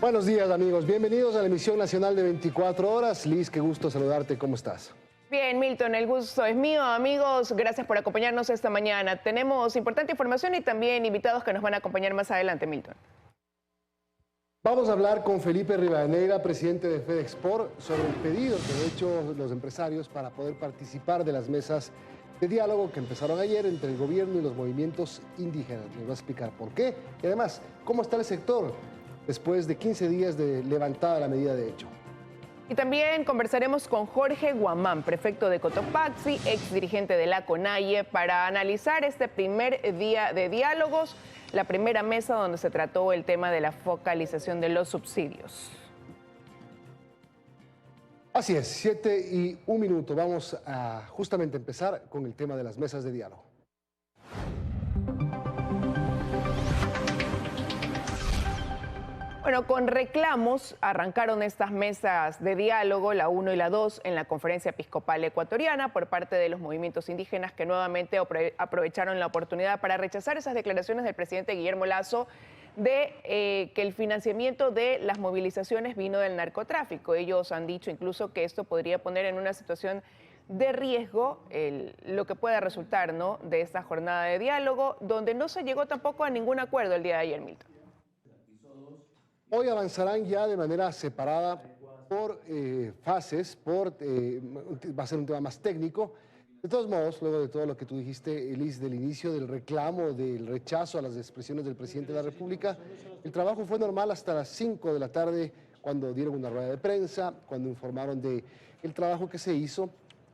Buenos días, amigos. Bienvenidos a la emisión nacional de 24 horas. Liz, qué gusto saludarte. ¿Cómo estás? Bien, Milton, el gusto es mío. Amigos, gracias por acompañarnos esta mañana. Tenemos importante información y también invitados que nos van a acompañar más adelante, Milton. Vamos a hablar con Felipe Rivadeneira, presidente de FedExport, sobre el pedido que han hecho los empresarios para poder participar de las mesas de diálogo que empezaron ayer entre el gobierno y los movimientos indígenas. Nos va a explicar por qué y además cómo está el sector después de 15 días de levantada la medida de hecho. Y también conversaremos con Jorge Guamán, prefecto de Cotopaxi, ex dirigente de la CONAIE, para analizar este primer día de diálogos, la primera mesa donde se trató el tema de la focalización de los subsidios. Así es, 7:01. Vamos a justamente empezar con el tema de las mesas de diálogo. Bueno, con reclamos arrancaron estas mesas de diálogo, la 1 y la 2, en la Conferencia Episcopal Ecuatoriana por parte de los movimientos indígenas que nuevamente aprovecharon la oportunidad para rechazar esas declaraciones del presidente Guillermo Lasso de que el financiamiento de las movilizaciones vino del narcotráfico. Ellos han dicho incluso que esto podría poner en una situación de riesgo lo que pueda resultar, ¿no?, de esta jornada de diálogo, donde no se llegó tampoco a ningún acuerdo el día de ayer, Milton. Hoy avanzarán ya de manera separada por fases, va a ser un tema más técnico. De todos modos, luego de todo lo que tú dijiste, Elis, del inicio del reclamo, del rechazo a las expresiones del presidente de la República, el trabajo fue normal hasta las 5 de la tarde, cuando dieron una rueda de prensa, cuando informaron del trabajo que se hizo.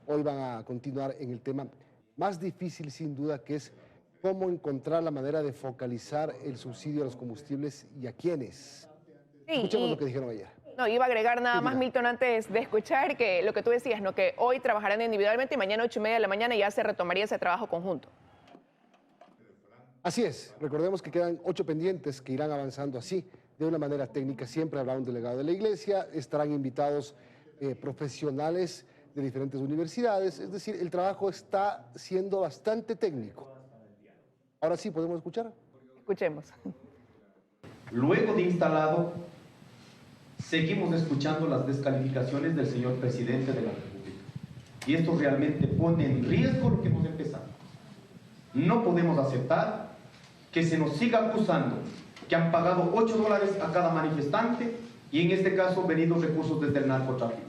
Hoy van a continuar en el tema más difícil, sin duda, que es cómo encontrar la manera de focalizar el subsidio a los combustibles y a quiénes. Sí, escuchemos lo que dijeron ayer. No, iba a agregar nada más, Milton, antes de escuchar que lo que tú decías, ¿no?, que hoy trabajarán individualmente y mañana 8:30 de la mañana ya se retomaría ese trabajo conjunto. Así es, recordemos que quedan 8 pendientes que irán avanzando así, de una manera técnica. Siempre habrá un delegado de la iglesia, estarán invitados profesionales de diferentes universidades, es decir, el trabajo está siendo bastante técnico. Ahora sí, ¿podemos escuchar? Escuchemos. Luego de instalado, seguimos escuchando las descalificaciones del señor presidente de la República. Y esto realmente pone en riesgo lo que hemos empezado. No podemos aceptar que se nos siga acusando que han pagado $8 a cada manifestante y en este caso venidos recursos desde el narcotráfico.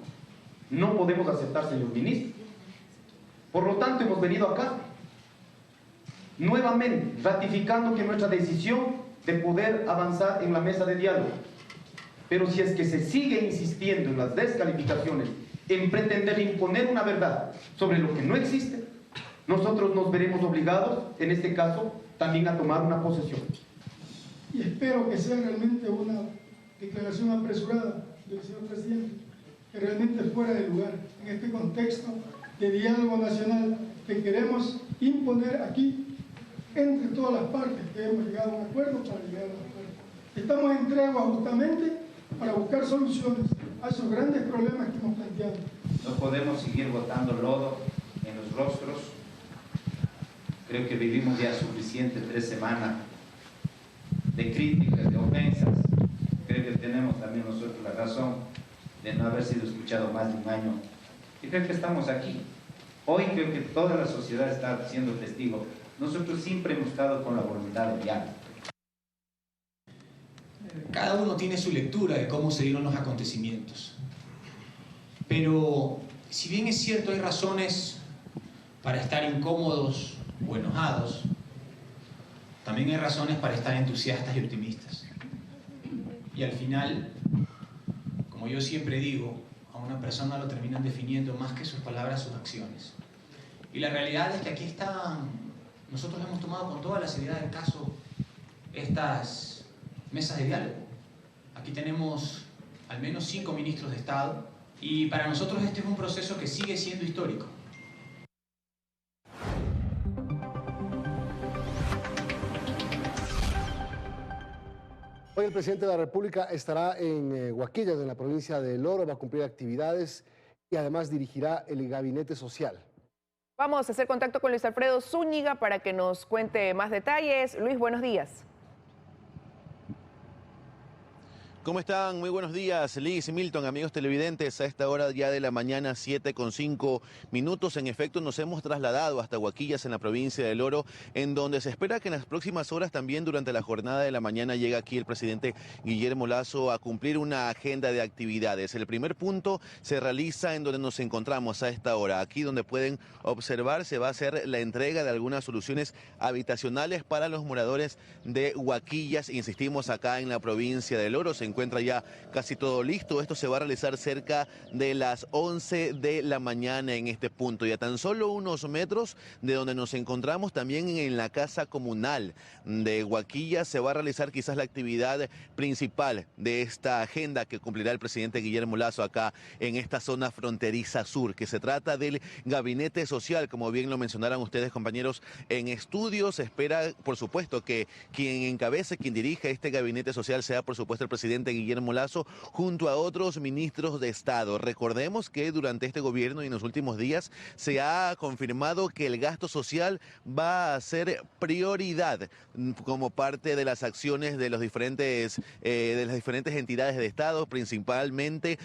No podemos aceptar, señor ministro. Por lo tanto, hemos venido acá nuevamente ratificando que nuestra decisión de poder avanzar en la mesa de diálogo. Pero si es que se sigue insistiendo en las descalificaciones, en pretender imponer una verdad sobre lo que no existe, nosotros nos veremos obligados, en este caso, también a tomar una posesión. Y espero que sea realmente una declaración apresurada del señor presidente, que realmente fuera de lugar en este contexto de diálogo nacional que queremos imponer aquí entre todas las partes, que hemos llegado a un acuerdo para llegar a un acuerdo. Estamos en tregua justamente para buscar soluciones a esos grandes problemas que hemos planteado. No podemos seguir botando lodo en los rostros. Creo que vivimos ya suficiente 3 semanas de críticas, de ofensas. Creo que tenemos también nosotros la razón de no haber sido escuchados más de un año. Y creo que estamos aquí. Hoy creo que toda la sociedad está siendo testigo. Nosotros siempre hemos estado con la voluntad de diálogo. Cada uno tiene su lectura de cómo se dieron los acontecimientos. Pero, si bien es cierto, hay razones para estar incómodos o enojados, también hay razones para estar entusiastas y optimistas. Y al final, como yo siempre digo, a una persona lo terminan definiendo más que sus palabras, sus acciones. Y la realidad es que aquí nosotros hemos tomado con toda la seriedad del caso estas mesas de diálogo. Aquí tenemos al menos 5 ministros de Estado y para nosotros este es un proceso que sigue siendo histórico. Hoy el presidente de la República estará en Huaquillas, en la provincia de El Oro, va a cumplir actividades y además dirigirá el gabinete social. Vamos a hacer contacto con Luis Alfredo Zúñiga para que nos cuente más detalles. Luis, buenos días. ¿Cómo están? Muy buenos días, Liz y Milton, amigos televidentes. A esta hora ya de la mañana, 7:05 minutos. En efecto, nos hemos trasladado hasta Huaquillas, en la provincia del Oro, en donde se espera que en las próximas horas, también durante la jornada de la mañana, llegue aquí el presidente Guillermo Lasso a cumplir una agenda de actividades. El primer punto se realiza en donde nos encontramos a esta hora. Aquí, donde pueden observar, se va a hacer la entrega de algunas soluciones habitacionales para los moradores de Huaquillas. Insistimos, acá en la provincia del Oro se encuentra ya casi todo listo. Esto se va a realizar cerca de las 11 de la mañana en este punto. Y a tan solo unos metros de donde nos encontramos, también en la Casa Comunal de Huaquillas, se va a realizar quizás la actividad principal de esta agenda que cumplirá el presidente Guillermo Lasso acá en esta zona fronteriza sur, que se trata del Gabinete Social, como bien lo mencionaron ustedes, compañeros, en estudios. Se espera, por supuesto, que quien encabece, quien dirija este Gabinete Social sea, por supuesto, el presidente Guillermo Lasso, junto a otros ministros de Estado. Recordemos que durante este gobierno y en los últimos días se ha confirmado que el gasto social va a ser prioridad como parte de las acciones de las diferentes entidades de Estado, principalmente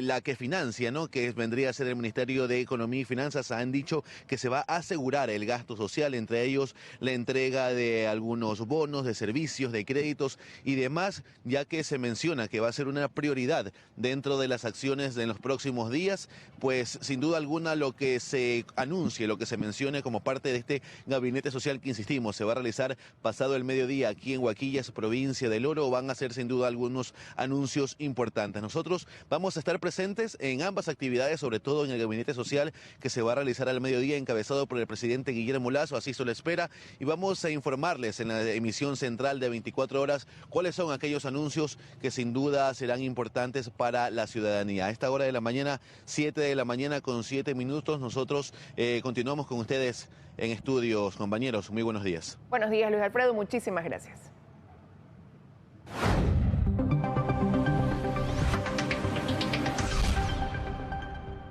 la que financia, ¿no?, que vendría a ser el Ministerio de Economía y Finanzas. Han dicho que se va a asegurar el gasto social, entre ellos la entrega de algunos bonos, de servicios, de créditos y demás, ya que se menciona que va a ser una prioridad dentro de las acciones de los próximos días. Pues sin duda alguna lo que se anuncie, lo que se mencione como parte de este Gabinete Social, que insistimos, se va a realizar pasado el mediodía aquí en Huaquillas, provincia del Oro, van a ser sin duda algunos anuncios importantes. Nosotros vamos a estar presentes en ambas actividades, sobre todo en el Gabinete Social que se va a realizar al mediodía, encabezado por el presidente Guillermo Lasso, así se lo espera, y vamos a informarles en la emisión central de 24 horas cuáles son aquellos anuncios que sin duda serán importantes para la ciudadanía. A esta hora de la mañana, 7 de la mañana con 7 minutos, nosotros continuamos con ustedes en estudios, compañeros. Muy buenos días. Buenos días, Luis Alfredo, muchísimas gracias.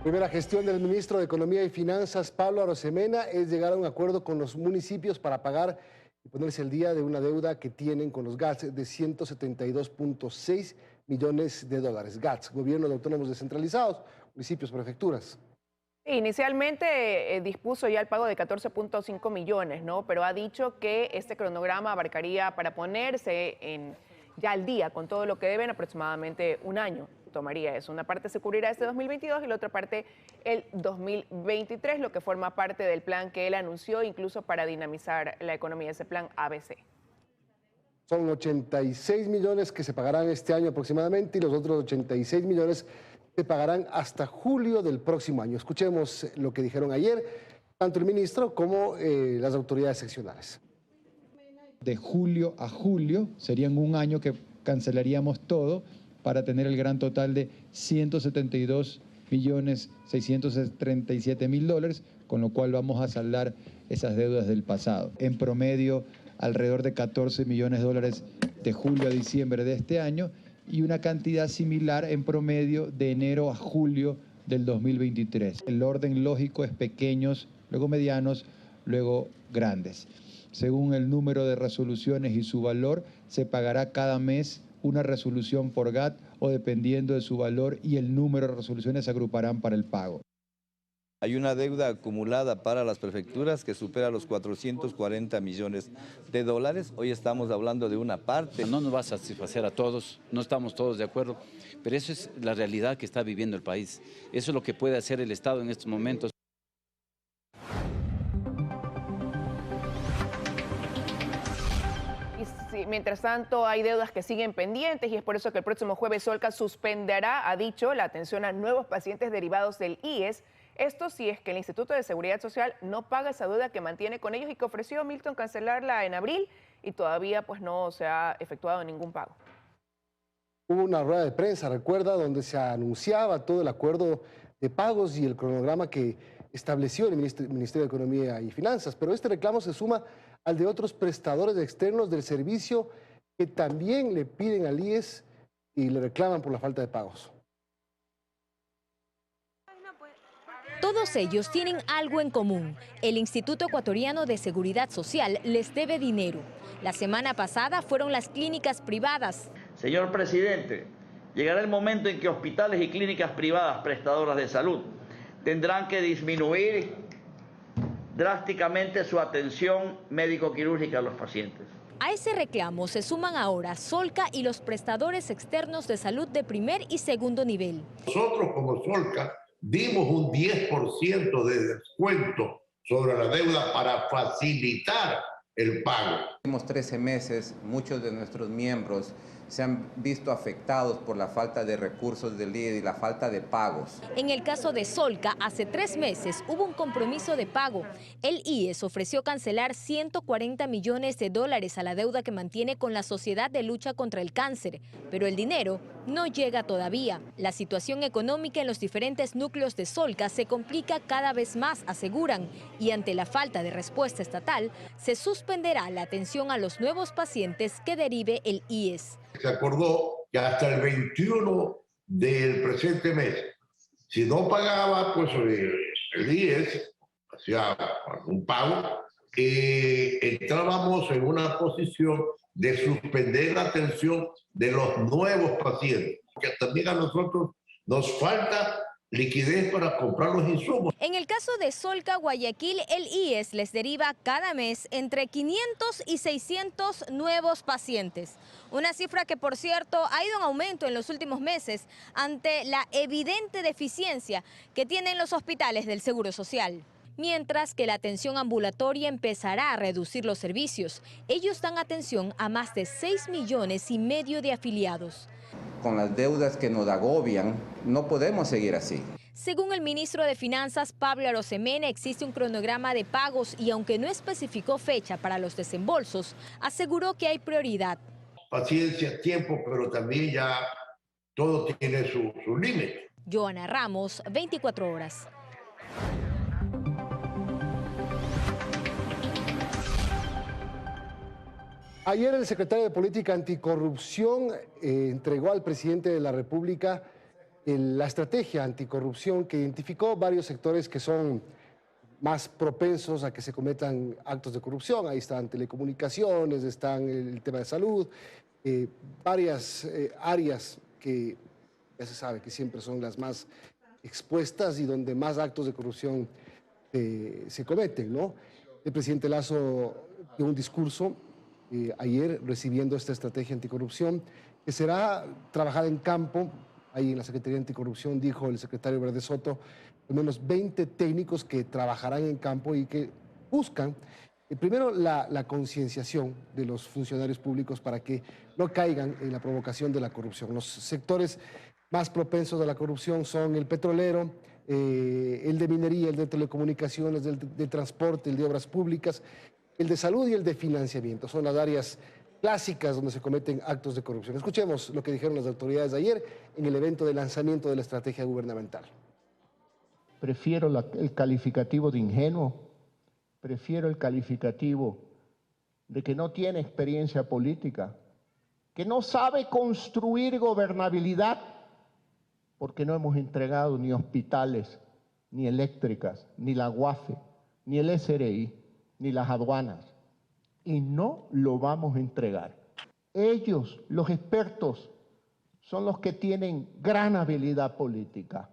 Primera gestión del ministro de Economía y Finanzas, Pablo Arosemena, es llegar a un acuerdo con los municipios para pagar y ponerse al día de una deuda que tienen con los GATS de 172.6 millones de dólares. GATS, Gobierno de Autónomos Descentralizados, municipios, prefecturas. Inicialmente dispuso ya el pago de 14.5 millones, ¿no? Pero ha dicho que este cronograma abarcaría, para ponerse ya al día con todo lo que deben, aproximadamente un año. Tomaría eso. Una parte se cubrirá este 2022 y la otra parte el 2023, lo que forma parte del plan que él anunció incluso para dinamizar la economía, ese plan ABC. Son 86 millones que se pagarán este año aproximadamente y los otros 86 millones se pagarán hasta julio del próximo año. Escuchemos lo que dijeron ayer tanto el ministro como las autoridades seccionales. De julio a julio serían un año que cancelaríamos todo, para tener el gran total de 172.637.000 dólares, con lo cual vamos a saldar esas deudas del pasado. En promedio, alrededor de 14 millones de dólares de julio a diciembre de este año y una cantidad similar en promedio de enero a julio del 2023. El orden lógico es pequeños, luego medianos, luego grandes. Según el número de resoluciones y su valor, se pagará cada mes una resolución por GAT o dependiendo de su valor y el número de resoluciones se agruparán para el pago. Hay una deuda acumulada para las prefecturas que supera los 440 millones de dólares. Hoy estamos hablando de una parte. No nos va a satisfacer a todos, no estamos todos de acuerdo, pero eso es la realidad que está viviendo el país. Eso es lo que puede hacer el Estado en estos momentos. Mientras tanto, hay deudas que siguen pendientes y es por eso que el próximo jueves Solca suspenderá, ha dicho, la atención a nuevos pacientes derivados del IES. Esto si es que el Instituto de Seguridad Social no paga esa deuda que mantiene con ellos y que ofreció Milton cancelarla en abril y todavía pues no se ha efectuado ningún pago. Hubo una rueda de prensa, recuerda, donde se anunciaba todo el acuerdo de pagos y el cronograma que estableció el Ministerio de Economía y Finanzas, pero este reclamo se suma al de otros prestadores externos del servicio que también le piden al IES y le reclaman por la falta de pagos. Todos ellos tienen algo en común. El Instituto Ecuatoriano de Seguridad Social les debe dinero. La semana pasada fueron las clínicas privadas. Señor presidente, llegará el momento en que hospitales y clínicas privadas prestadoras de salud tendrán que disminuir drásticamente su atención médico-quirúrgica a los pacientes. A ese reclamo se suman ahora Solca y los prestadores externos de salud de primer y segundo nivel. Nosotros como Solca dimos un 10% de descuento sobre la deuda para facilitar el pago. En los últimos 13 meses, muchos de nuestros miembros se han visto afectados por la falta de recursos del IES y la falta de pagos. En el caso de Solca, hace 3 meses hubo un compromiso de pago. El IES ofreció cancelar 140 millones de dólares a la deuda que mantiene con la Sociedad de Lucha contra el Cáncer, pero el dinero no llega todavía. La situación económica en los diferentes núcleos de Solca se complica cada vez más, aseguran, y ante la falta de respuesta estatal, se suspenderá la atención a los nuevos pacientes que derive el IES. Se acordó que hasta el 21 del presente mes, si no pagaba, pues el IES hacía algún pago, entrábamos en una posición de suspender la atención de los nuevos pacientes, que también a nosotros nos falta liquidez para comprar los insumos. En el caso de Solca Guayaquil, el IES les deriva cada mes entre 500 y 600 nuevos pacientes. Una cifra que, por cierto, ha ido en aumento en los últimos meses ante la evidente deficiencia que tienen los hospitales del Seguro Social. Mientras que la atención ambulatoria empezará a reducir los servicios. Ellos dan atención a más de 6,5 millones de afiliados. Con las deudas que nos agobian, no podemos seguir así. Según el ministro de Finanzas, Pablo Arosemena, existe un cronograma de pagos y aunque no especificó fecha para los desembolsos, aseguró que hay prioridad. Paciencia, tiempo, pero también ya todo tiene su límite. Joana Ramos, 24 horas. Ayer el secretario de Política Anticorrupción entregó al presidente de la República la estrategia anticorrupción que identificó varios sectores que son más propensos a que se cometan actos de corrupción. Ahí están telecomunicaciones, están el tema de salud, varias áreas que ya se sabe que siempre son las más expuestas y donde más actos de corrupción se cometen, ¿no? El presidente Lasso dio un discurso ayer recibiendo esta estrategia anticorrupción, que será trabajada en campo. Ahí en la Secretaría Anticorrupción dijo el secretario Verde Soto, al menos 20 técnicos que trabajarán en campo y que buscan, primero, la concienciación de los funcionarios públicos para que no caigan en la provocación de la corrupción. Los sectores más propensos a la corrupción son el petrolero, el de minería, el de telecomunicaciones, el de transporte, el de obras públicas, el de salud y el de financiamiento. Son las áreas clásicas donde se cometen actos de corrupción. Escuchemos lo que dijeron las autoridades ayer en el evento de lanzamiento de la estrategia gubernamental. Prefiero el calificativo de ingenuo, prefiero el calificativo de que no tiene experiencia política, que no sabe construir gobernabilidad, porque no hemos entregado ni hospitales, ni eléctricas, ni la UAFE, ni el SRI, ni las aduanas, y no lo vamos a entregar. Ellos, los expertos, son los que tienen gran habilidad política.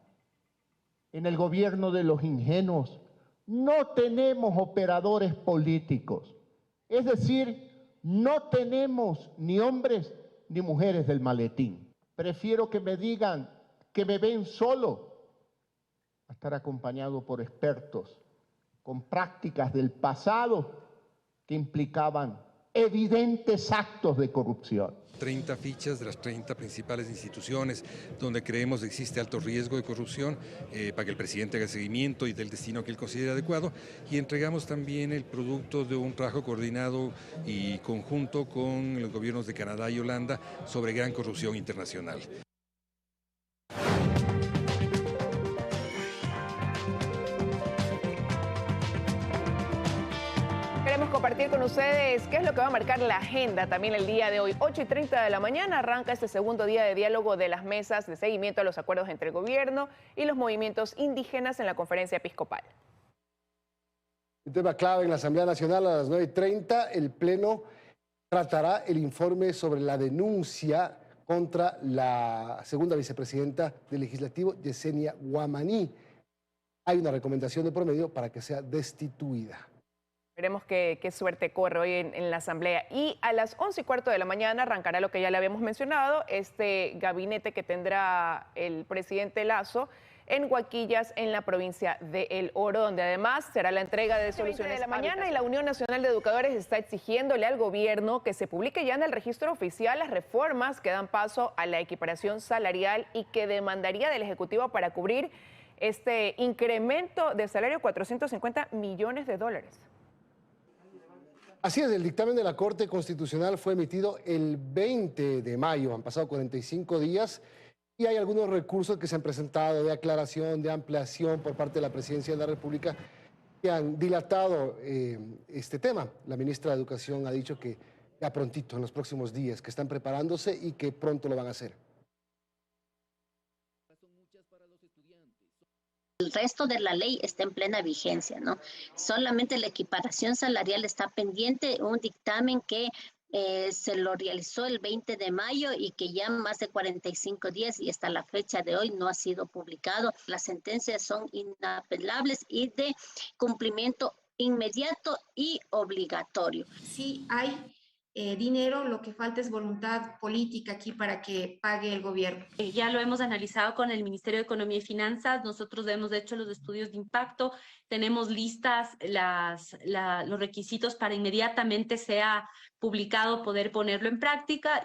En el gobierno de los ingenuos no tenemos operadores políticos, es decir, no tenemos ni hombres ni mujeres del maletín. Prefiero que me digan que me ven solo a estar acompañado por expertos con prácticas del pasado que implicaban evidentes actos de corrupción. 30 fichas de las 30 principales instituciones donde creemos existe alto riesgo de corrupción para que el presidente haga seguimiento y dé el destino que él considere adecuado, y entregamos también el producto de un trabajo coordinado y conjunto con los gobiernos de Canadá y Holanda sobre gran corrupción internacional. Queremos compartir con ustedes qué es lo que va a marcar la agenda también el día de hoy. 8:30 de la mañana arranca este segundo día de diálogo de las mesas de seguimiento a los acuerdos entre el gobierno y los movimientos indígenas en la conferencia episcopal. Un tema clave en la Asamblea Nacional a las 9:30, el Pleno tratará el informe sobre la denuncia contra la segunda vicepresidenta del Legislativo, Yesenia Guamaní. Hay una recomendación de por medio para que sea destituida. Veremos qué suerte corre hoy en la Asamblea. Y a las 11:15 de la mañana arrancará lo que ya le habíamos mencionado, este gabinete que tendrá el presidente Lasso en Huaquillas, en la provincia de El Oro, donde además será la entrega de soluciones de la mañana. Y la Unión Nacional de Educadores está exigiéndole al gobierno que se publique ya en el registro oficial las reformas que dan paso a la equiparación salarial y que demandaría del Ejecutivo para cubrir este incremento de salario de 450 millones de dólares. Así es, el dictamen de la Corte Constitucional fue emitido el 20 de mayo, han pasado 45 días y hay algunos recursos que se han presentado de aclaración, de ampliación por parte de la Presidencia de la República que han dilatado este tema. La ministra de Educación ha dicho que ya prontito, en los próximos días, que están preparándose y que pronto lo van a hacer. El resto de la ley está en plena vigencia, ¿no? Solamente la equiparación salarial está pendiente, un dictamen que se lo realizó el 20 de mayo y que ya más de 45 días y hasta la fecha de hoy no ha sido publicado. Las sentencias son inapelables y de cumplimiento inmediato y obligatorio. Sí hay dinero, lo que falta es voluntad política aquí para que pague el gobierno. Ya lo hemos analizado con el Ministerio de Economía y Finanzas, nosotros hemos hecho los estudios de impacto, tenemos listas los requisitos para inmediatamente sea publicado poder ponerlo en práctica.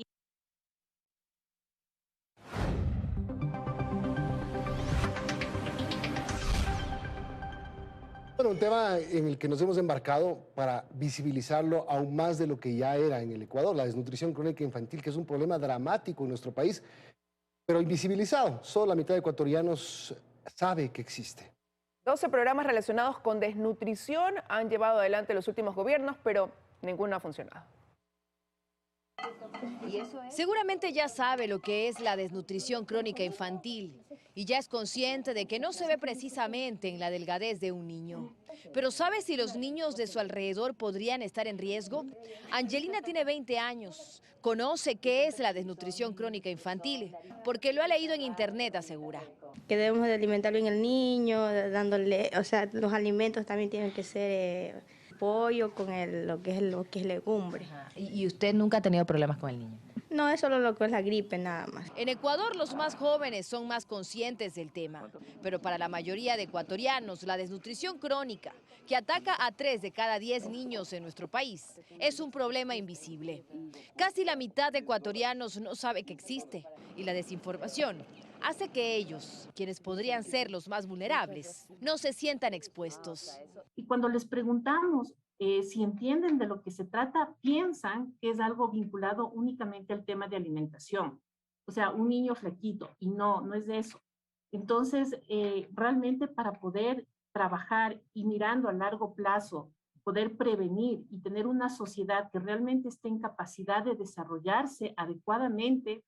Bueno, un tema en el que nos hemos embarcado para visibilizarlo aún más de lo que ya era en el Ecuador, la desnutrición crónica infantil, que es un problema dramático en nuestro país, pero invisibilizado. Solo la mitad de ecuatorianos sabe que existe. 12 programas relacionados con desnutrición han llevado adelante los últimos gobiernos, pero ninguno ha funcionado. Seguramente ya sabe lo que es la desnutrición crónica infantil y ya es consciente de que no se ve precisamente en la delgadez de un niño. Pero ¿sabe si los niños de su alrededor podrían estar en riesgo? Angelina tiene 20 años, conoce qué es la desnutrición crónica infantil porque lo ha leído en internet, asegura. Que debemos de alimentar bien al niño, dándole, o sea, los alimentos también tienen que ser pollo con lo que es legumbre. ¿Y usted nunca ha tenido problemas con el niño? No, es solo lo que es la gripe, nada más. En Ecuador los más jóvenes son más conscientes del tema, pero para la mayoría de ecuatorianos la desnutrición crónica, que ataca a 3 de cada 10 niños en nuestro país, es un problema invisible. Casi la mitad de ecuatorianos no sabe que existe y la desinformación hace que ellos, quienes podrían ser los más vulnerables, no se sientan expuestos. Y cuando les preguntamos si entienden de lo que se trata, piensan que es algo vinculado únicamente al tema de alimentación. O sea, un niño flaquito, y no es de eso. Entonces, realmente para poder trabajar y mirando a largo plazo, poder prevenir y tener una sociedad que realmente esté en capacidad de desarrollarse adecuadamente,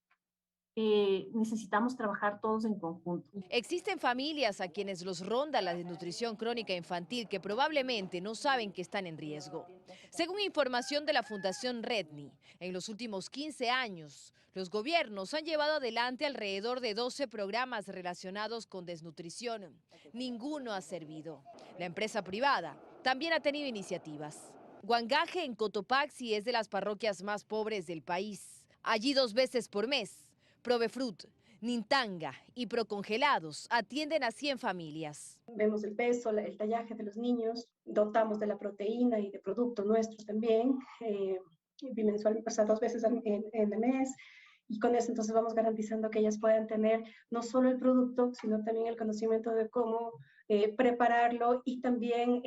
necesitamos trabajar todos en conjunto. Existen familias a quienes los ronda la desnutrición crónica infantil que probablemente no saben que están en riesgo. Según información de la Fundación Redni, en los últimos 15 años, los gobiernos han llevado adelante alrededor de 12 programas relacionados con desnutrición. Ninguno ha servido. La empresa privada también ha tenido iniciativas. Huangaje, en Cotopaxi, es de las parroquias más pobres del país. Allí 2 veces por mes, Provefrut, Nintanga y Procongelados atienden a 100 familias. Vemos el peso, el tallaje de los niños, dotamos de la proteína y de productos nuestros también, bimensual, o sea, 2 veces en el mes, y con eso entonces vamos garantizando que ellas puedan tener no solo el producto, sino también el conocimiento de cómo prepararlo y también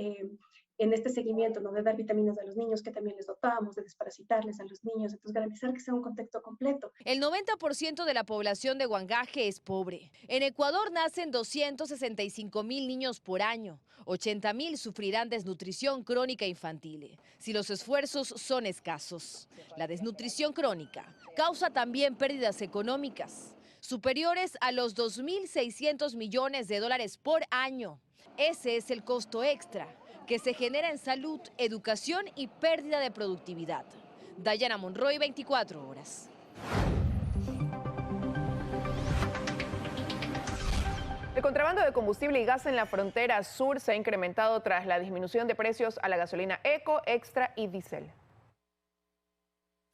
en este seguimiento, ¿no?, de dar vitaminas a los niños, que también les dotamos, de desparasitarles a los niños, entonces garantizar que sea un contexto completo. El 90% de la población de Huangaje es pobre. En Ecuador nacen 265,000 niños por año. 80,000 sufrirán desnutrición crónica infantil, si los esfuerzos son escasos. La desnutrición crónica causa también pérdidas económicas, superiores a los 2.600 millones de dólares por año. Ese es el costo extra que se genera en salud, educación y pérdida de productividad. Dayana Monroy, 24 horas. El contrabando de combustible y gas en la frontera sur se ha incrementado tras la disminución de precios a la gasolina Eco, Extra y Diesel.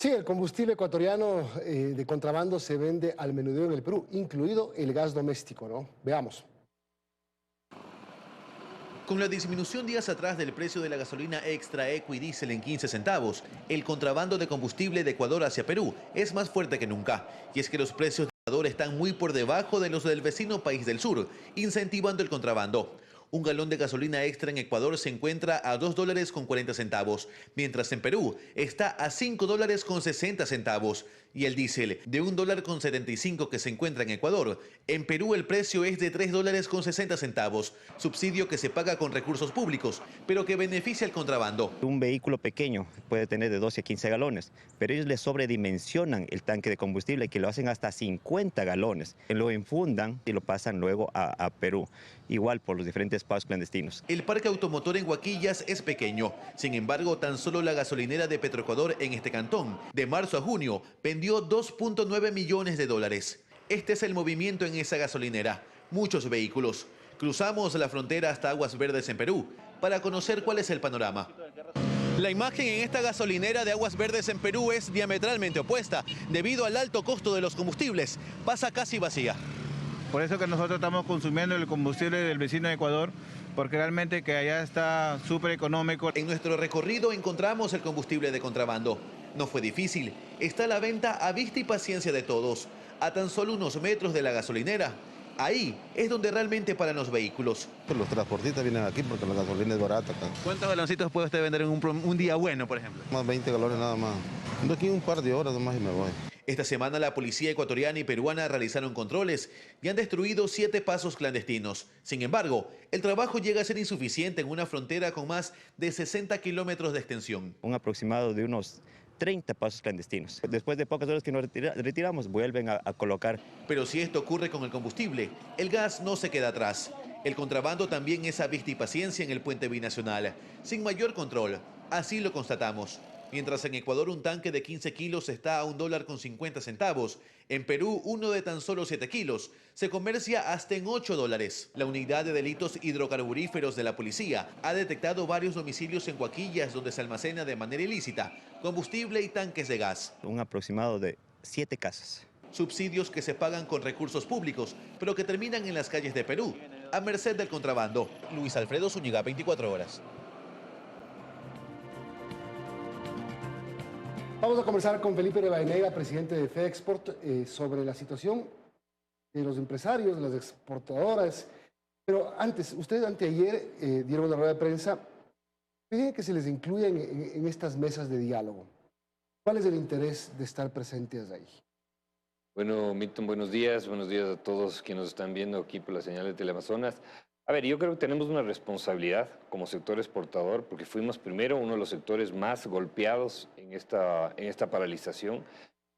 Sí, el combustible ecuatoriano de contrabando se vende al menudeo en el Perú, incluido el gas doméstico, ¿no? Veamos. Con la disminución días atrás del precio de la gasolina Extra, Eco y Diesel en 15 centavos, el contrabando de combustible de Ecuador hacia Perú es más fuerte que nunca. Y es que los precios de Ecuador están muy por debajo de los del vecino país del sur, incentivando el contrabando. Un galón de gasolina extra en Ecuador se encuentra a $2.40, mientras en Perú está a $5.60. Y el diésel de $1.75 que se encuentra en Ecuador, en Perú el precio es de $3.60, subsidio que se paga con recursos públicos, pero que beneficia al contrabando. Un vehículo pequeño puede tener de 12 a 15 galones, pero ellos le sobredimensionan el tanque de combustible, que lo hacen hasta 50 galones. Lo infundan y lo pasan luego a Perú, igual por los diferentes pagos clandestinos. El parque automotor en Huaquillas es pequeño. Sin embargo, tan solo la gasolinera de Petroecuador en este cantón, de marzo a junio, vendió $2.9 millones. Este es el movimiento en esa gasolinera. Muchos vehículos. Cruzamos la frontera hasta Aguas Verdes en Perú para conocer cuál es el panorama. La imagen en esta gasolinera de Aguas Verdes en Perú es diametralmente opuesta. Debido al alto costo de los combustibles, pasa casi vacía. Por eso que nosotros estamos consumiendo el combustible del vecino de Ecuador, porque realmente que allá está súper económico. En nuestro recorrido encontramos el combustible de contrabando. No fue difícil. Está a la venta a vista y paciencia de todos, a tan solo unos metros de la gasolinera. Ahí es donde realmente paran los vehículos. Los transportistas vienen aquí porque la gasolina es barata acá. ¿Cuántos galoncitos puede usted vender en un día bueno, por ejemplo? Más 20 galones nada más. Ando aquí un par de horas nomás y me voy. Esta semana la policía ecuatoriana y peruana realizaron controles y han destruido 7 pasos clandestinos. Sin embargo, el trabajo llega a ser insuficiente en una frontera con más de 60 kilómetros de extensión. Un aproximado de unos 30 pasos clandestinos. Después de pocas horas que nos retiramos, vuelven a colocar. Pero si esto ocurre con el combustible, el gas no se queda atrás. El contrabando también es a vista y paciencia en el puente binacional, sin mayor control. Así lo constatamos. Mientras en Ecuador un tanque de 15 kilos está a $1.50, en Perú uno de tan solo 7 kilos se comercia hasta en $8. La unidad de delitos hidrocarburíferos de la policía ha detectado varios domicilios en Huaquillas donde se almacena de manera ilícita combustible y tanques de gas. Un aproximado de 7 casas. Subsidios que se pagan con recursos públicos, pero que terminan en las calles de Perú, a merced del contrabando. Luis Alfredo Zúñiga, 24 horas. Vamos a conversar con Felipe Rivadeneira, presidente de FEDEXPORT, sobre la situación de los empresarios, de las exportadoras. Pero antes, ustedes anteayer dieron una rueda de prensa, piden que se les incluya en estas mesas de diálogo. ¿Cuál es el interés de estar presentes ahí? Bueno, Milton, buenos días a todos quienes nos están viendo aquí por la señal de Teleamazonas. A ver, yo creo que tenemos una responsabilidad como sector exportador porque fuimos primero uno de los sectores más golpeados en esta paralización,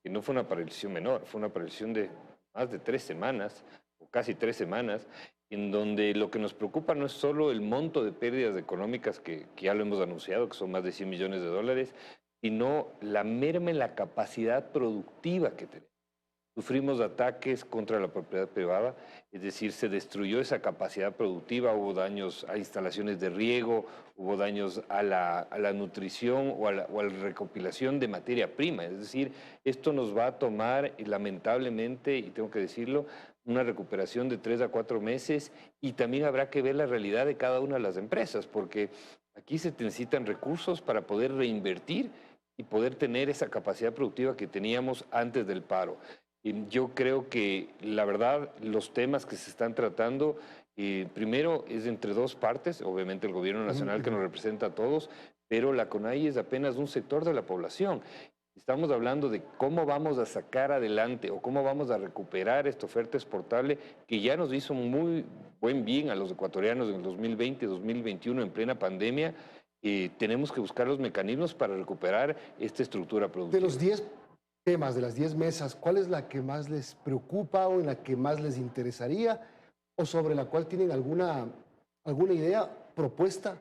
que no fue una paralización menor, fue una paralización de más de 3 semanas, o casi 3 semanas, en donde lo que nos preocupa no es solo el monto de pérdidas económicas que ya lo hemos anunciado, que son más de $100 millones, sino la merma en la capacidad productiva que tenemos. Sufrimos ataques contra la propiedad privada, es decir, se destruyó esa capacidad productiva, hubo daños a instalaciones de riego, hubo daños a la nutrición o a la recopilación de materia prima. Es decir, esto nos va a tomar, lamentablemente, y tengo que decirlo, una recuperación de 3 a 4 meses y también habrá que ver la realidad de cada una de las empresas, porque aquí se necesitan recursos para poder reinvertir y poder tener esa capacidad productiva que teníamos antes del paro. Yo creo que, la verdad, los temas que se están tratando, primero es entre 2 partes, obviamente el gobierno nacional que nos representa a todos, pero la CONAIE es apenas un sector de la población. Estamos hablando de cómo vamos a sacar adelante o cómo vamos a recuperar esta oferta exportable que ya nos hizo muy buen bien a los ecuatorianos en el 2020, 2021, en plena pandemia. Tenemos que buscar los mecanismos para recuperar esta estructura productiva. De los 10 temas, de las 10 mesas, ¿cuál es la que más les preocupa o en la que más les interesaría o sobre la cual tienen alguna idea, propuesta?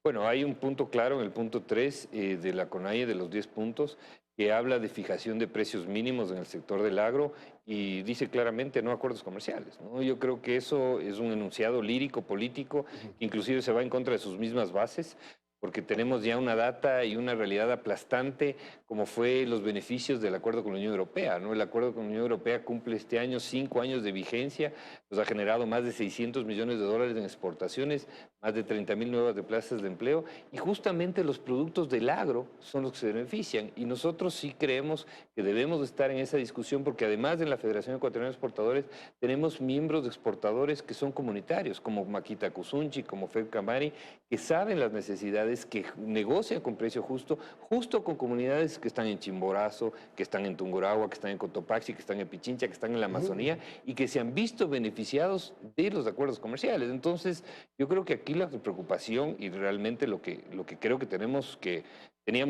Bueno, hay un punto claro en el punto 3 de la CONAIE, de los 10 puntos, que habla de fijación de precios mínimos en el sector del agro y dice claramente no acuerdos comerciales, ¿no? Yo creo que eso es un enunciado lírico, político, que inclusive se va en contra de sus mismas bases, porque tenemos ya una data y una realidad aplastante como fue los beneficios del acuerdo con la Unión Europea, ¿no? El acuerdo con la Unión Europea cumple este año 5 años de vigencia, nos ha generado más de 600 millones de dólares en exportaciones, más de 30.000 nuevas de plazas de empleo, y justamente los productos del agro son los que se benefician, y nosotros sí creemos que debemos de estar en esa discusión, porque además de la Federación Ecuatoriana de Exportadores tenemos miembros de exportadores que son comunitarios, como Maquita Cuzunchi, como Fed Camari, que saben las necesidades, que negocian con precio justo, justo con comunidades que están en Chimborazo, que están en Tungurahua, que están en Cotopaxi, que están en Pichincha, que están en la Amazonía, y que se han visto beneficiados de los acuerdos comerciales. Entonces, yo creo que aquí la preocupación y realmente lo que creo que teníamos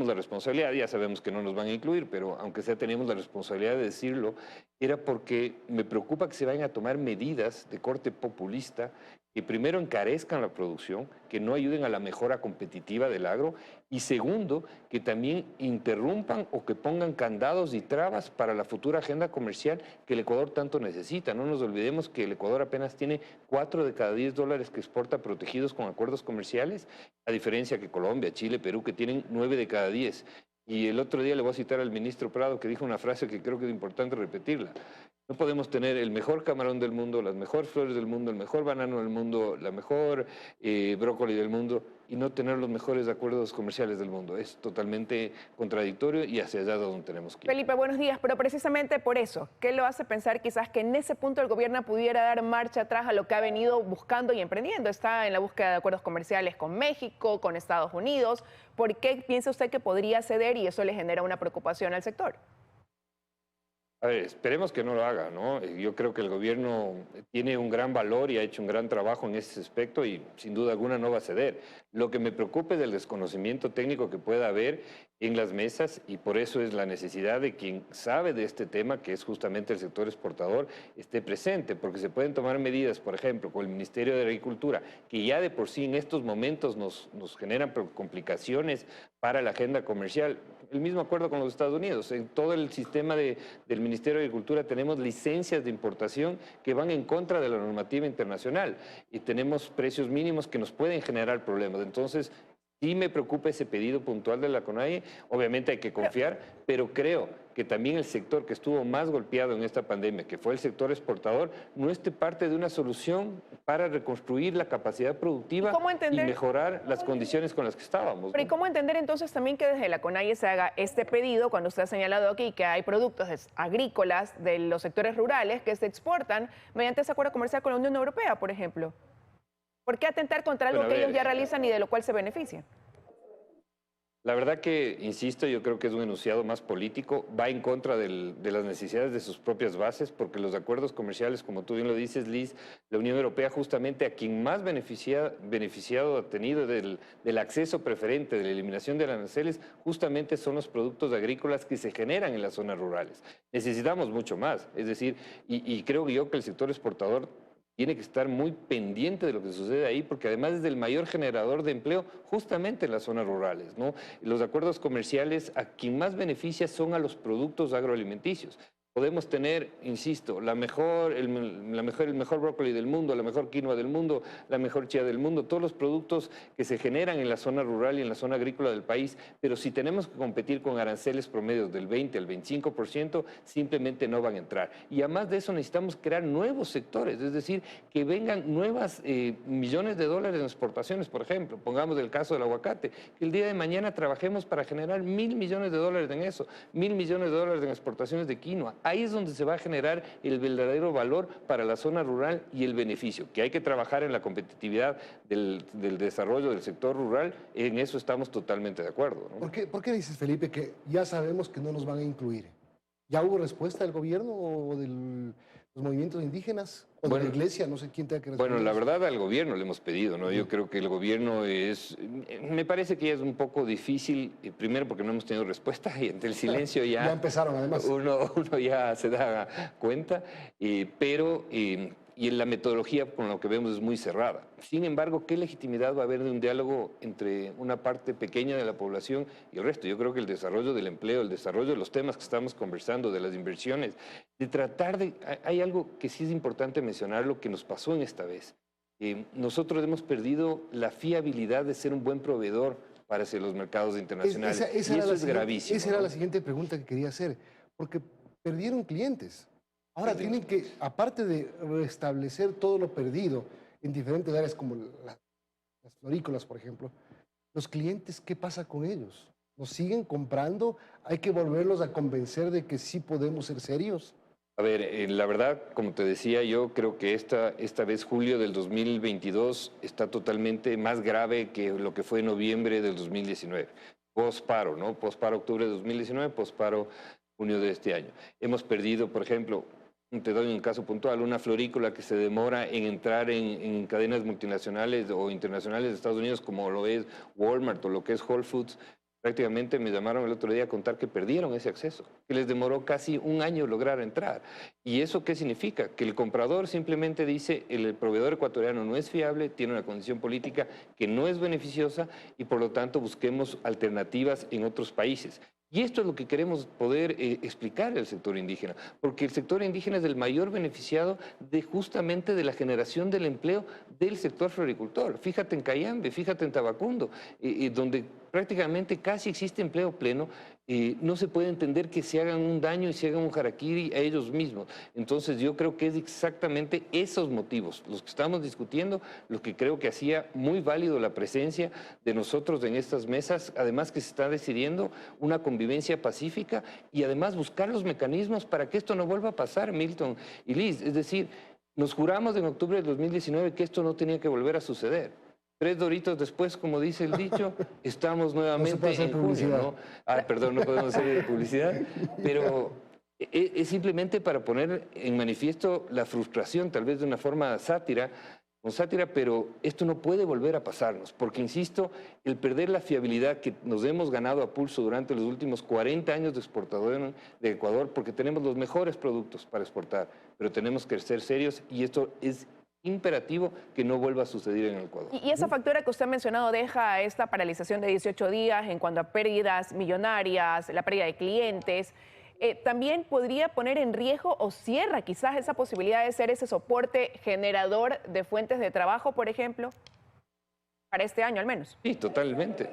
la responsabilidad, ya sabemos que no nos van a incluir, pero aunque sea teníamos la responsabilidad de decirlo, era porque me preocupa que se vayan a tomar medidas de corte populista que primero encarezcan la producción, que no ayuden a la mejora competitiva del agro, y segundo, que también interrumpan o que pongan candados y trabas para la futura agenda comercial que el Ecuador tanto necesita. No nos olvidemos que el Ecuador apenas tiene 4 de cada 10 dólares que exporta protegidos con acuerdos comerciales, a diferencia que Colombia, Chile, Perú, que tienen 9 de cada 10. Y el otro día le voy a citar al ministro Prado, que dijo una frase que creo que es importante repetirla. No podemos tener el mejor camarón del mundo, las mejores flores del mundo, el mejor banano del mundo, la mejor brócoli del mundo y no tener los mejores acuerdos comerciales del mundo. Es totalmente contradictorio y hacia allá donde tenemos que ir. Felipe, buenos días, pero precisamente por eso, ¿qué lo hace pensar quizás que en ese punto el gobierno pudiera dar marcha atrás a lo que ha venido buscando y emprendiendo? Está en la búsqueda de acuerdos comerciales con México, con Estados Unidos. ¿Por qué piensa usted que podría ceder y eso le genera una preocupación al sector? A ver, esperemos que no lo haga, ¿no? Yo creo que el gobierno tiene un gran valor y ha hecho un gran trabajo en ese aspecto y sin duda alguna no va a ceder. Lo que me preocupa es el desconocimiento técnico que pueda haber en las mesas y por eso es la necesidad de quien sabe de este tema, que es justamente el sector exportador, esté presente, porque se pueden tomar medidas, por ejemplo, con el Ministerio de Agricultura, que ya de por sí en estos momentos nos generan complicaciones para la agenda comercial. El mismo acuerdo con los Estados Unidos. En todo el sistema del Ministerio de Agricultura tenemos licencias de importación que van en contra de la normativa internacional y tenemos precios mínimos que nos pueden generar problemas. Entonces, sí me preocupa ese pedido puntual de la CONAIE. Obviamente hay que confiar, pero creo que también el sector que estuvo más golpeado en esta pandemia, que fue el sector exportador, no esté parte de una solución para reconstruir la capacidad productiva y mejorar las condiciones con las que estábamos. Pero ¿y cómo entender entonces también que desde la CONAIE se haga este pedido cuando usted ha señalado aquí que hay productos agrícolas de los sectores rurales que se exportan mediante ese acuerdo comercial con la Unión Europea, por ejemplo? ¿Por qué atentar contra algo que ellos ya realizan y de lo cual se benefician? La verdad que, insisto, yo creo que es un enunciado más político, va en contra de las necesidades de sus propias bases, porque los acuerdos comerciales, como tú bien lo dices, Liz, la Unión Europea justamente a quien más beneficiado ha tenido del acceso preferente, de la eliminación de aranceles, justamente son los productos agrícolas que se generan en las zonas rurales. Necesitamos mucho más, es decir, y creo yo que el sector exportador tiene que estar muy pendiente de lo que sucede ahí, porque además es el mayor generador de empleo justamente en las zonas rurales, ¿no? Los acuerdos comerciales a quien más beneficia son a los productos agroalimenticios. Podemos tener, insisto, el mejor brócoli del mundo, la mejor quinoa del mundo, la mejor chía del mundo, todos los productos que se generan en la zona rural y en la zona agrícola del país, pero si tenemos que competir con aranceles promedios del 20 al 25%, simplemente no van a entrar. Y además de eso necesitamos crear nuevos sectores, es decir, que vengan nuevas millones de dólares en exportaciones, por ejemplo, pongamos el caso del aguacate, que el día de mañana trabajemos para generar 1.000 millones de dólares en eso, 1.000 millones de dólares en exportaciones de quinoa. Ahí es donde se va a generar el verdadero valor para la zona rural y el beneficio, que hay que trabajar en la competitividad del desarrollo del sector rural, en eso estamos totalmente de acuerdo, ¿no? ¿Por qué dices, Felipe, que ya sabemos que no nos van a incluir? ¿Ya hubo respuesta del gobierno o de los movimientos indígenas? O de la iglesia, no sé quién tenga que responder. Bueno, la verdad al gobierno le hemos pedido, ¿no? Yo creo que el gobierno me parece que ya es un poco difícil, primero porque no hemos tenido respuesta y ante el silencio ya... Ya empezaron además. Uno ya se da cuenta, pero y la metodología con lo que vemos es muy cerrada. Sin embargo, ¿qué legitimidad va a haber de un diálogo entre una parte pequeña de la población y el resto? Yo creo que el desarrollo del empleo, el desarrollo de los temas que estamos conversando, de las inversiones, de tratar de... Hay algo que sí es importante mencionar, lo que nos pasó en esta vez. Nosotros hemos perdido la fiabilidad de ser un buen proveedor para hacer los mercados internacionales. Y eso es gravísimo. Esa era la siguiente pregunta que quería hacer, porque perdieron clientes. Ahora tienen que, aparte de restablecer todo lo perdido en diferentes áreas como las florícolas, por ejemplo, los clientes, ¿qué pasa con ellos? ¿Nos siguen comprando? ¿Hay que volverlos a convencer de que sí podemos ser serios? A ver, la verdad, como te decía, yo creo que esta vez julio del 2022 está totalmente más grave que lo que fue noviembre del 2019. Posparo, ¿no? Posparo octubre de 2019, posparo junio de este año. Hemos perdido, por ejemplo, te doy un caso puntual, una florícola que se demora en entrar en cadenas multinacionales o internacionales de Estados Unidos, como lo es Walmart o lo que es Whole Foods. Prácticamente me llamaron el otro día a contar que perdieron ese acceso, que les demoró casi un año lograr entrar. ¿Y eso qué significa? Que el comprador simplemente dice el proveedor ecuatoriano no es fiable, tiene una condición política que no es beneficiosa y por lo tanto busquemos alternativas en otros países. Y esto es lo que queremos poder explicar al sector indígena, porque el sector indígena es el mayor beneficiado justamente de la generación del empleo del sector floricultor. Fíjate en Cayambe, fíjate en Tabacundo, donde prácticamente casi existe empleo pleno. No se puede entender que se hagan un daño y se hagan un harakiri a ellos mismos. Entonces yo creo que es exactamente esos motivos los que estamos discutiendo, lo que creo que hacía muy válido la presencia de nosotros en estas mesas, además que se está decidiendo una convivencia pacífica y además buscar los mecanismos para que esto no vuelva a pasar, Milton y Liz. Es decir, nos juramos en octubre del 2019 que esto no tenía que volver a suceder. 3 doritos después, como dice el dicho, estamos nuevamente en junio, ¿no? Perdón, no podemos hacer publicidad, pero es simplemente para poner en manifiesto la frustración, tal vez de una forma con sátira, pero esto no puede volver a pasarnos, porque, insisto, el perder la fiabilidad que nos hemos ganado a pulso durante los últimos 40 años de exportador de Ecuador, porque tenemos los mejores productos para exportar, pero tenemos que ser serios y esto es imperativo que no vuelva a suceder en el Ecuador. Y esa factura que usted ha mencionado deja esta paralización de 18 días en cuanto a pérdidas millonarias, la pérdida de clientes. También podría poner en riesgo o cierra quizás esa posibilidad de ser ese soporte generador de fuentes de trabajo, por ejemplo, para este año al menos. Sí, totalmente.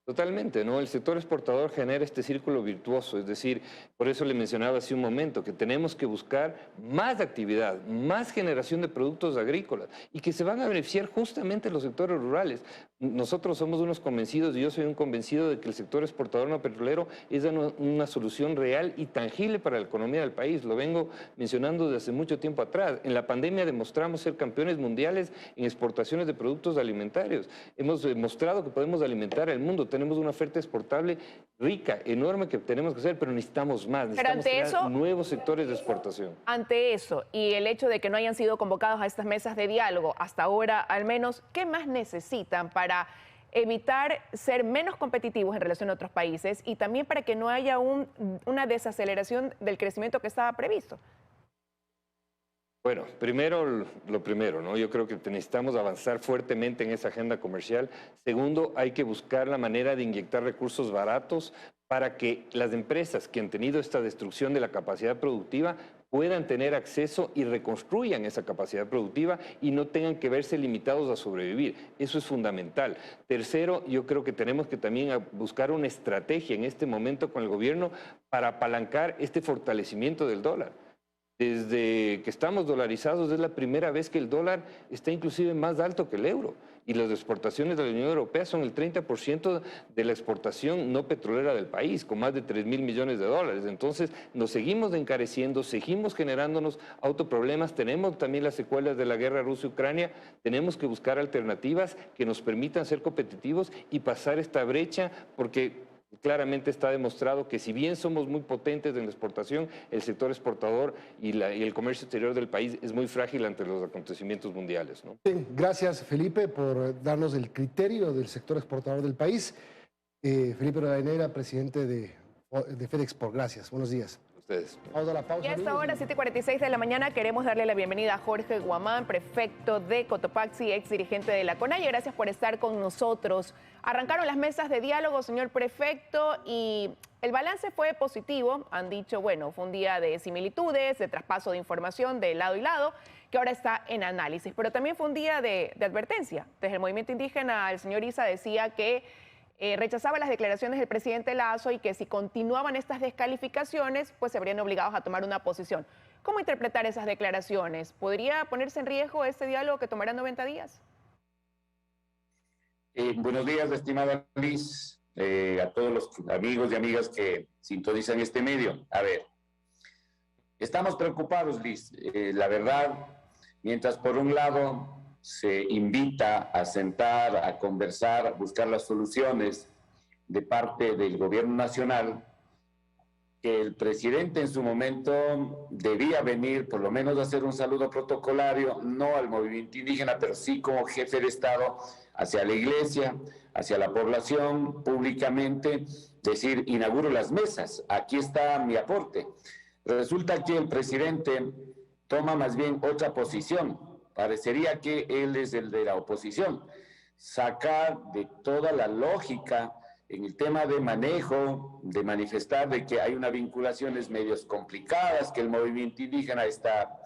Totalmente, ¿no? El sector exportador genera este círculo virtuoso, es decir, por eso le mencionaba hace un momento que tenemos que buscar más actividad, más generación de productos agrícolas y que se van a beneficiar justamente los sectores rurales. Nosotros somos unos convencidos, y yo soy un convencido de que el sector exportador no petrolero es una solución real y tangible para la economía del país. Lo vengo mencionando desde hace mucho tiempo atrás. En la pandemia demostramos ser campeones mundiales en exportaciones de productos alimentarios. Hemos demostrado que podemos alimentar al mundo. Tenemos una oferta exportable rica, enorme, que tenemos que hacer, pero necesitamos más. Necesitamos crear nuevos sectores de exportación. Ante eso y el hecho de que no hayan sido convocados a estas mesas de diálogo hasta ahora al menos, ¿qué más necesitan para evitar ser menos competitivos en relación a otros países y también para que no haya una desaceleración del crecimiento que estaba previsto? Bueno, lo primero, ¿no? Yo creo que necesitamos avanzar fuertemente en esa agenda comercial. Segundo, hay que buscar la manera de inyectar recursos baratos para que las empresas que han tenido esta destrucción de la capacidad productiva puedan tener acceso y reconstruyan esa capacidad productiva y no tengan que verse limitados a sobrevivir. Eso es fundamental. Tercero, yo creo que tenemos que también buscar una estrategia en este momento con el gobierno para apalancar este fortalecimiento del dólar. Desde que estamos dolarizados es la primera vez que el dólar está inclusive más alto que el euro y las exportaciones de la Unión Europea son el 30% de la exportación no petrolera del país, con más de 3.000 millones de dólares. Entonces nos seguimos encareciendo, seguimos generándonos autoproblemas, tenemos también las secuelas de la guerra Rusia-Ucrania, tenemos que buscar alternativas que nos permitan ser competitivos y pasar esta brecha, porque claramente está demostrado que si bien somos muy potentes en la exportación, el sector exportador y el comercio exterior del país es muy frágil ante los acontecimientos mundiales, ¿no? Bien, gracias Felipe por darnos el criterio del sector exportador del país. Felipe Rivadeneira, presidente de FedExport. Gracias, buenos días. ustedes. Vamos a la pausa. Y a esta hora, 7:46 de la mañana, queremos darle la bienvenida a Jorge Guamán, prefecto de Cotopaxi, ex dirigente de la CONAIE. Gracias por estar con nosotros. Arrancaron las mesas de diálogo, señor prefecto, y el balance fue positivo. Han dicho, bueno, fue un día de similitudes, de traspaso de información de lado y lado, que ahora está en análisis. Pero también fue un día de advertencia. Desde el movimiento indígena, el señor Issa decía que rechazaba las declaraciones del presidente Lasso y que si continuaban estas descalificaciones, pues se verían obligados a tomar una posición. ¿Cómo interpretar esas declaraciones? ¿Podría ponerse en riesgo este diálogo que tomará 90 días? Buenos días, estimada Liz, a todos los amigos y amigas que sintonizan este medio. A ver, estamos preocupados, Liz. La verdad, mientras por un lado se invita a sentar, a conversar, a buscar las soluciones de parte del gobierno nacional, que el presidente en su momento debía venir, por lo menos a hacer un saludo protocolario, no al movimiento indígena, pero sí como jefe de Estado, hacia la iglesia, hacia la población, públicamente, decir, inauguro las mesas, aquí está mi aporte. Resulta que el presidente toma más bien otra posición. Parecería que él es el de la oposición. Saca de toda la lógica en el tema de manejo, de manifestar de que hay unas vinculaciones medios complicadas, que el movimiento indígena está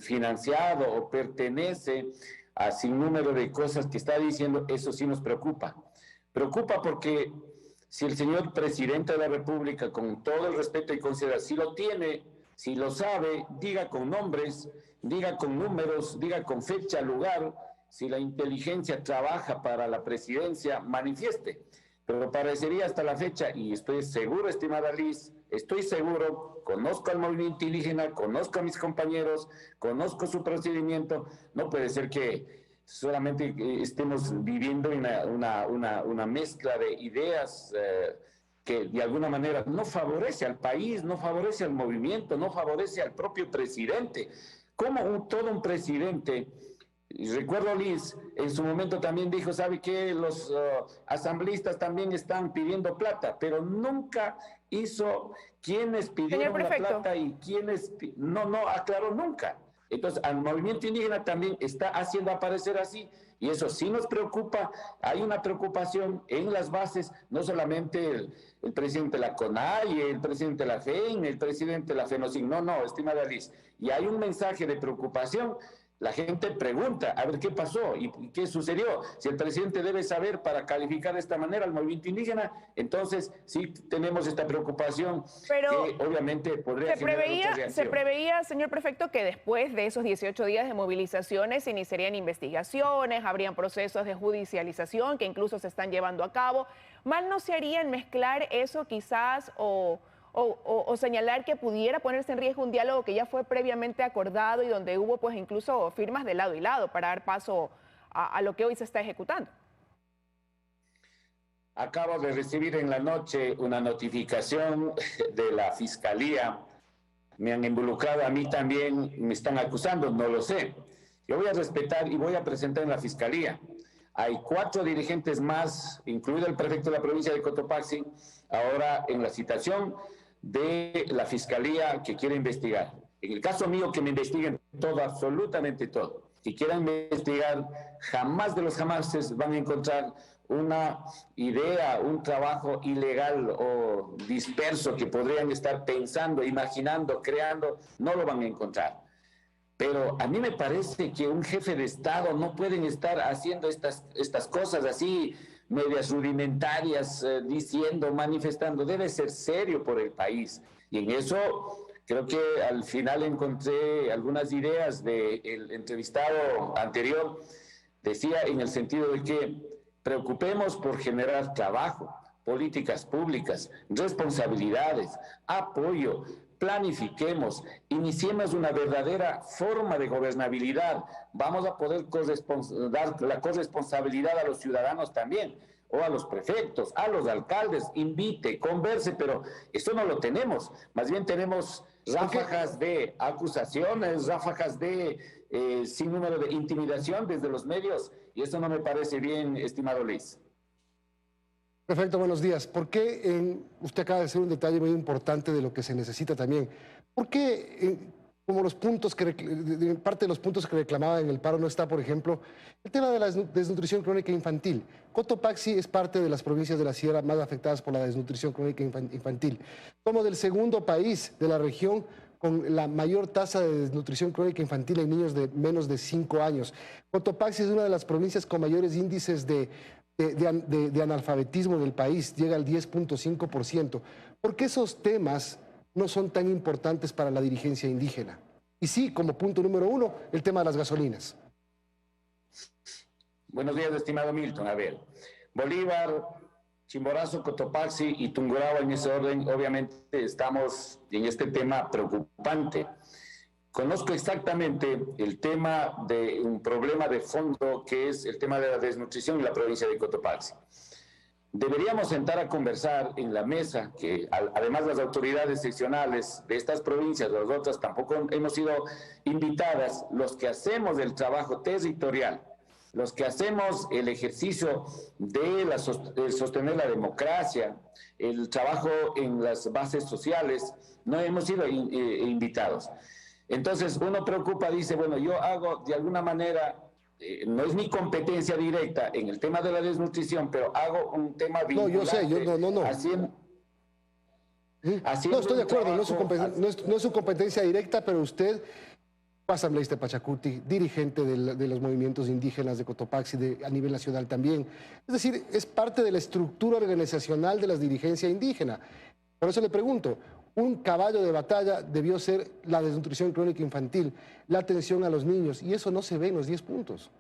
financiado o pertenece a sin número de cosas que está diciendo. Eso sí nos preocupa. Preocupa porque si el señor presidente de la República, con todo el respeto y consideración, si lo tiene, si lo sabe, diga con nombres, diga con números, diga con fecha, lugar. Si la inteligencia trabaja para la presidencia, manifieste. Pero parecería hasta la fecha, y estoy seguro, estimada Liz, estoy seguro, conozco al movimiento indígena, conozco a mis compañeros, conozco su procedimiento. No puede ser que solamente estemos viviendo una mezcla de ideas que de alguna manera no favorece al país, no favorece al movimiento, no favorece al propio presidente. ¿Cómo todo un presidente? Y recuerdo, Liz, en su momento también dijo, ¿sabe qué? Los asambleístas también están pidiendo plata, pero nunca hizo quiénes pidieron la plata y quiénes... No aclaró nunca. Entonces, al movimiento indígena también está haciendo aparecer así, y eso sí nos preocupa. Hay una preocupación en las bases, no solamente el presidente de la CONAIE, el presidente de la FEN, el presidente de la FENOCIN, no, estimada Liz, y hay un mensaje de preocupación. La gente pregunta, a ver qué pasó y qué sucedió. Si el presidente debe saber para calificar de esta manera al movimiento indígena, entonces sí tenemos esta preocupación. Pero que obviamente podría generar mucha reacción. Se preveía, señor prefecto, que después de esos 18 días de movilizaciones se iniciarían investigaciones, habrían procesos de judicialización que incluso se están llevando a cabo. ¿Mal no se haría en mezclar eso quizás o señalar que pudiera ponerse en riesgo un diálogo que ya fue previamente acordado y donde hubo pues incluso firmas de lado y lado para dar paso a lo que hoy se está ejecutando? Acabo de recibir en la noche una notificación de la Fiscalía. Me han involucrado a mí también, me están acusando, no lo sé. Yo voy a respetar y voy a presentar en la Fiscalía. Hay 4 dirigentes más, incluido el prefecto de la provincia de Cotopaxi, ahora en la citación de la Fiscalía que quiere investigar. En el caso mío, que me investiguen todo, absolutamente todo. Si quieran investigar, jamás de los jamases van a encontrar una idea, un trabajo ilegal o disperso que podrían estar pensando, imaginando, creando, no lo van a encontrar. Pero a mí me parece que un jefe de Estado no pueden estar haciendo estas cosas así, medias rudimentarias, diciendo, manifestando. Debe ser serio por el país. Y en eso creo que al final encontré algunas ideas del entrevistado anterior. Decía en el sentido de que preocupemos por generar trabajo, políticas públicas, responsabilidades, apoyo, planifiquemos, iniciemos una verdadera forma de gobernabilidad. Vamos a poder dar la corresponsabilidad a los ciudadanos también, o a los prefectos, a los alcaldes, invite, converse, pero eso no lo tenemos. Más bien tenemos ráfagas de acusaciones, ráfagas de sin número de intimidación desde los medios, y eso no me parece bien, estimado Luis. Perfecto, buenos días. ¿Por qué, usted acaba de hacer un detalle muy importante de lo que se necesita también, ¿por qué como los puntos parte de los puntos que reclamaba en el paro no está, por ejemplo, el tema de la desnutrición crónica infantil? Cotopaxi es parte de las provincias de la Sierra más afectadas por la desnutrición crónica infantil. Somos del segundo país de la región con la mayor tasa de desnutrición crónica infantil en niños de menos de 5 años. Cotopaxi es una de las provincias con mayores índices de analfabetismo del país, llega al 10.5%. ¿Por qué esos temas no son tan importantes para la dirigencia indígena? Y sí, como punto número 1, el tema de las gasolinas. Buenos días, estimado Milton. A ver, Bolívar, Chimborazo, Cotopaxi y Tungurahua, en ese orden, obviamente estamos en este tema preocupante. Conozco exactamente el tema de un problema de fondo que es el tema de la desnutrición en la provincia de Cotopaxi. Deberíamos sentar a conversar en la mesa, que además las autoridades seccionales de estas provincias, las otras tampoco hemos sido invitadas, los que hacemos el trabajo territorial, los que hacemos el ejercicio de sostener la democracia, el trabajo en las bases sociales, no hemos sido invitados. Entonces uno preocupa, dice, bueno, yo hago de alguna manera, no es mi competencia directa en el tema de la desnutrición, pero hago un tema vinculante. No, yo sé, no. No, estoy de acuerdo, no es su competencia directa, pero usted, asambleísta de Pachacuti, dirigente de los movimientos indígenas de Cotopaxi a nivel nacional también. Es decir, es parte de la estructura organizacional de la dirigencia indígena. Por eso le pregunto, un caballo de batalla debió ser la desnutrición crónica infantil, la atención a los niños, y eso no se ve en los 10 puntos.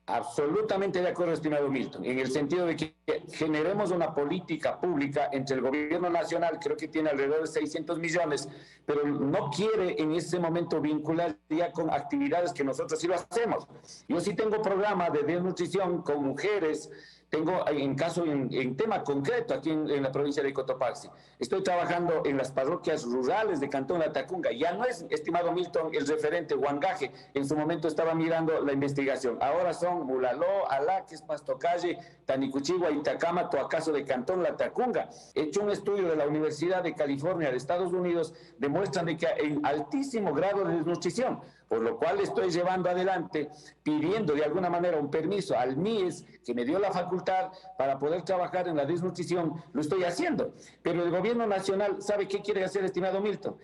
Absolutamente de acuerdo, estimado Milton, en el sentido de que generemos una política pública entre el gobierno nacional, creo que tiene alrededor de 600 millones, pero no quiere en ese momento vincular ya con actividades que nosotros sí lo hacemos. Yo sí tengo programa de desnutrición con mujeres, tengo en tema concreto aquí en la provincia de Cotopaxi. Estoy trabajando en las parroquias rurales de Cantón Latacunga. Ya no es, estimado Milton, el referente Huangaje. En su momento estaba mirando la investigación. Ahora son Mulaló, Alaques, Pastocalle, Tanicuchigua, Itacama, Toacaso de Cantón Latacunga. He hecho un estudio de la Universidad de California de Estados Unidos, demuestran de que hay altísimo grado de desnutrición, por lo cual estoy llevando adelante, pidiendo de alguna manera un permiso al MIES, que me dio la facultad para poder trabajar en la desnutrición, lo estoy haciendo. Pero el gobierno nacional, ¿sabe qué quiere hacer, estimado Milton?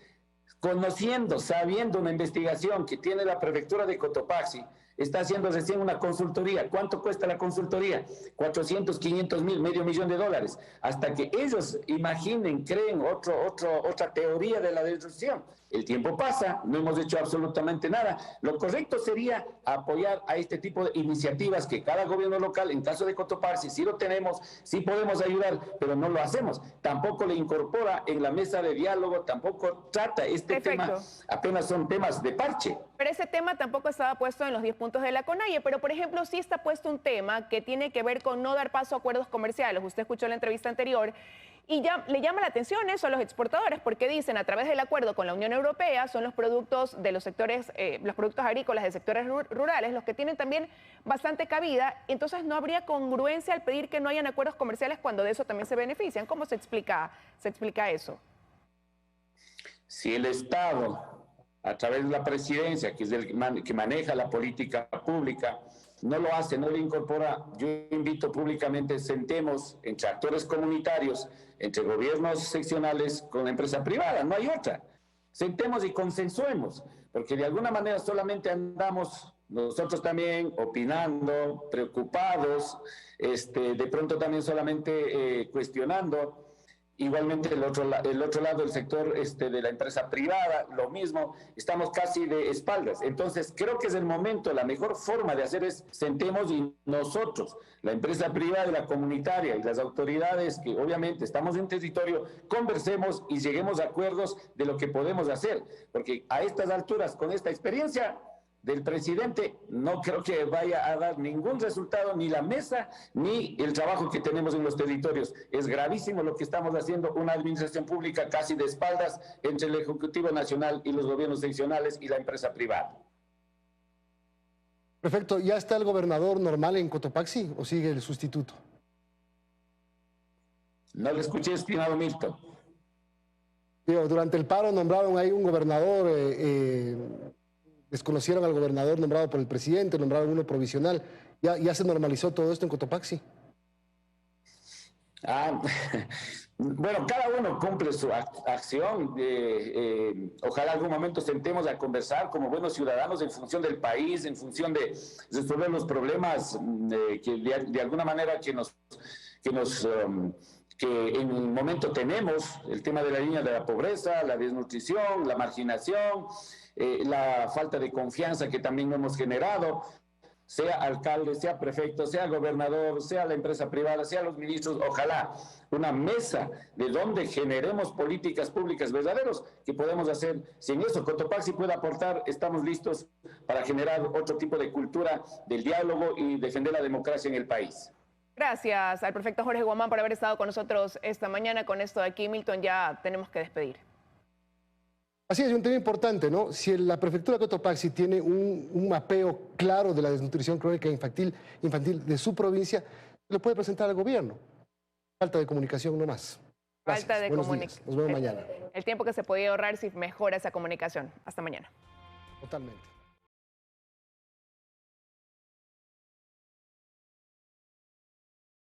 Conociendo, sabiendo una investigación que tiene la prefectura de Cotopaxi, está haciendo recién una consultoría. ¿Cuánto cuesta la consultoría? 400, 500 mil, medio millón de dólares. Hasta que ellos imaginen, creen otra teoría de la desnutrición. El tiempo pasa, no hemos hecho absolutamente nada. Lo correcto sería apoyar a este tipo de iniciativas que cada gobierno local, en caso de Cotopaxi, sí lo tenemos, sí podemos ayudar, pero no lo hacemos. Tampoco le incorpora en la mesa de diálogo, tampoco trata este tema, apenas son temas de parche. Pero ese tema tampoco estaba puesto en los 10 puntos de la CONAIE, pero por ejemplo sí está puesto un tema que tiene que ver con no dar paso a acuerdos comerciales. Usted escuchó la entrevista anterior y ya le llama la atención eso a los exportadores, porque dicen a través del acuerdo con la Unión Europea son los productos de los sectores, los productos agrícolas de sectores rurales los que tienen también bastante cabida. Entonces no habría congruencia al pedir que no hayan acuerdos comerciales cuando de eso también se benefician. ¿Cómo se explica eso? Si el Estado, a través de la presidencia, que es el que maneja la política pública, no lo hace, no lo incorpora, yo invito públicamente, sentemos entre actores comunitarios, entre gobiernos seccionales con la empresa privada, no hay otra. Sentemos y consensuemos, porque de alguna manera solamente andamos nosotros también opinando, preocupados, de pronto también solamente cuestionando. Igualmente el otro lado, el sector de la empresa privada, lo mismo, estamos casi de espaldas. Entonces creo que es el momento, la mejor forma de hacer es sentemos y nosotros, la empresa privada y la comunitaria y las autoridades que obviamente estamos en territorio, conversemos y lleguemos a acuerdos de lo que podemos hacer. Porque a estas alturas, con esta experiencia del presidente, no creo que vaya a dar ningún resultado, ni la mesa, ni el trabajo que tenemos en los territorios. Es gravísimo lo que estamos haciendo, una administración pública casi de espaldas entre el Ejecutivo Nacional y los gobiernos seccionales y la empresa privada. Perfecto. ¿Ya está el gobernador normal en Cotopaxi o sigue el sustituto? No le escuché, estimado Milton. Durante el paro nombraron ahí un gobernador, desconocieron al gobernador nombrado por el presidente, nombraron uno provisional. ¿Ya se normalizó todo esto en Cotopaxi? Bueno, cada uno cumple su acción. Ojalá algún momento sentemos a conversar como buenos ciudadanos en función del país, en función de resolver los problemas que de alguna manera que en el momento tenemos, el tema de la línea de la pobreza, la desnutrición, la marginación, la falta de confianza que también hemos generado, sea alcalde, sea prefecto, sea gobernador, sea la empresa privada, sea los ministros, ojalá una mesa de donde generemos políticas públicas verdaderos que podemos hacer. Si en eso Cotopaxi puede aportar, estamos listos para generar otro tipo de cultura del diálogo y defender la democracia en el país. Gracias al prefecto Jorge Guamán por haber estado con nosotros esta mañana. Con esto de aquí, Milton, ya tenemos que despedir. Así es, un tema importante, ¿no? Si la prefectura de Cotopaxi tiene un mapeo claro de la desnutrición crónica infantil de su provincia, lo puede presentar al gobierno. Falta de comunicación no más. Gracias. Falta de comunicación. Nos vemos mañana. El tiempo que se podía ahorrar si mejora esa comunicación. Hasta mañana. Totalmente.